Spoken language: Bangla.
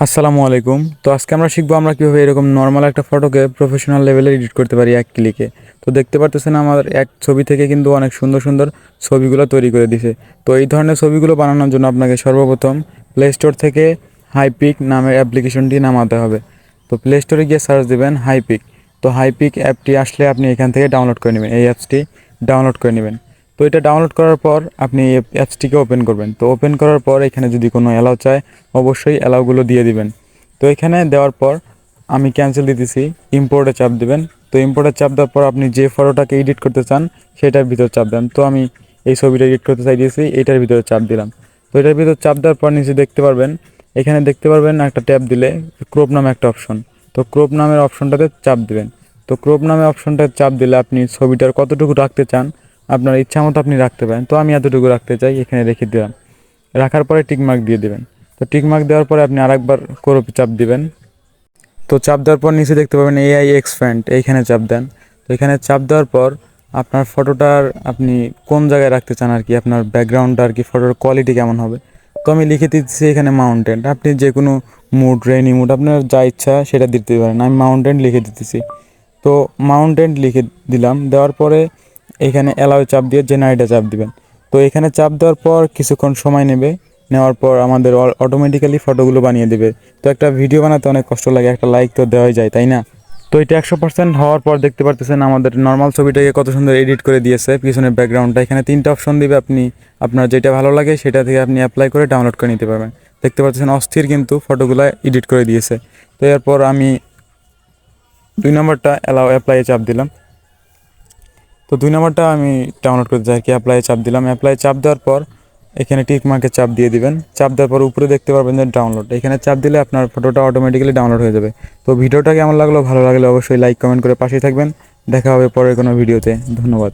আসসালামু আলাইকুম। তো আজকে আমরা শিখবো আমরা কীভাবে এরকম নর্মাল একটা ফটোকে প্রফেশনাল লেভেলে এডিট করতে পারি এক ক্লিকে। তো দেখতে পারতেছেন আমার এক ছবি থেকে কিন্তু অনেক সুন্দর সুন্দর ছবিগুলো তৈরি করে দিছে। তো এই ধরনের ছবিগুলো বানানোর জন্য আপনাকে সর্বপ্রথম প্লে স্টোর থেকে হাইপিক নামের অ্যাপ্লিকেশনটি নামাতে হবে। তো প্লে স্টোরে গিয়ে সার্চ দেবেন হাইপিক। তো হাইপিক অ্যাপটি আসলে আপনি এখান থেকে ডাউনলোড করে নেবেন, এই অ্যাপসটি ডাউনলোড করে নেবেন। তো এটা ডাউনলোড করার পর আপনি এই অ্যাপসটিকে ওপেন করবেন। তো ওপেন করার পর এখানে যদি কোনো অ্যালাউ চায় অবশ্যই অ্যালাউগুলো দিয়ে দিবেন। তো এখানে দেওয়ার পর আমি ক্যান্সেল দিতেছি, ইম্পোর্টে চাপ দিবেন। তো ইম্পোর্টে চাপ দেওয়ার পর আপনি যে ফটোটাকে এডিট করতে চান সেটার ভিতর চাপ দেন। তো আমি এই ছবিটা এডিট করতে চাইতেছি, এইটার ভিতরে চাপ দিলাম। তো এটার ভিতর চাপ দেওয়ার পর নিচে দেখতে পারবেন, এখানে দেখতে পারবেন একটা ট্যাব দিলে ক্রপ নামে একটা অপশন। তো ক্রপ নামের অপশনটাতে চাপ দিবেন। তো ক্রপ নামে অপশনটা চাপ দিলে আপনি ছবিটার কতটুকু রাখতে চান আপনার ইচ্ছা মতো আপনি রাখতে পারেন। তো আমি এতটুকু রাখতে চাই, এখানে রেখে দিলাম। রাখার পরে টিকমার্ক দিয়ে দেবেন। তো টিকমার্ক দেওয়ার পরে আপনি আরেকবার ক্রপে চাপ দিবেন। তো চাপ দেওয়ার পর নিচে দেখতে পাবেন এআই এক্সপ্যান্ড, এইখানে চাপ দেন। তো এখানে চাপ দেওয়ার পর আপনার ফটোটার আপনি কোন জায়গায় রাখতে চান আর কি, আপনার ব্যাকগ্রাউন্ডটা আর কি, ফটোর কোয়ালিটি কেমন হবে। তো আমি লিখে দিচ্ছি এখানে মাউন্টেন। আপনি যে কোনো মুড, রেইনি মুড, আপনার যা ইচ্ছা সেটা দিতে পারেন। আমি মাউন্টেন লিখে দিতেছি। তো মাউন্টেন লিখে দিলাম। দেওয়ার পরে এখানে অ্যালাউ চাপ দিয়ে জেনারেটে চাপ দিবেন। তো এখানে চাপ দেওয়ার পর কিছুক্ষণ সময় নেবে, নেওয়ার পর আমাদের অটোমেটিক্যালি ফটোগুলো বানিয়ে দেবে। তো একটা ভিডিও বানাতে অনেক কষ্ট লাগে, একটা লাইক তো দেওয়াই যায়, তাই না? তো এটা 100% হওয়ার পর দেখতে পারতেছেন আমাদের নর্মাল ছবিটাকে কত সুন্দর এডিট করে দিয়েছে। পিছনের ব্যাকগ্রাউন্ডটা এখানে 3টা অপশন দিবে, আপনি আপনার যেটা ভালো লাগে সেটা থেকে আপনি অ্যাপ্লাই করে ডাউনলোড করে নিতে পারবেন। দেখতে পাচ্ছেন অস্থির কিন্তু ফটোগুলো এডিট করে দিয়েছে। তো এরপর আমি 2 নম্বরটা অ্যাপ্লাইয়ে চাপ দিলাম। তো 2 নম্বরটা আমি ডাউনলোড করতে চাই আর কি, অ্যাপ্লাইয়ে চাপ দিলাম। অ্যাপ্লাই চাপ দেওয়ার পর এখানে টিক মার্কে চাপ দিয়ে দিবেন। চাপ দেওয়ার পর উপরে দেখতে পারবেন যে ডাউনলোড, এখানে চাপ দিলে আপনার ফটোটা অটোমেটিক্যালি ডাউনলোড হয়ে যাবে। তো ভিডিওটা কেমন লাগলো, ভালো লাগলে অবশ্যই লাইক কমেন্ট করে পাশেই থাকবেন। দেখা হবে পরের কোনো ভিডিওতে। ধন্যবাদ।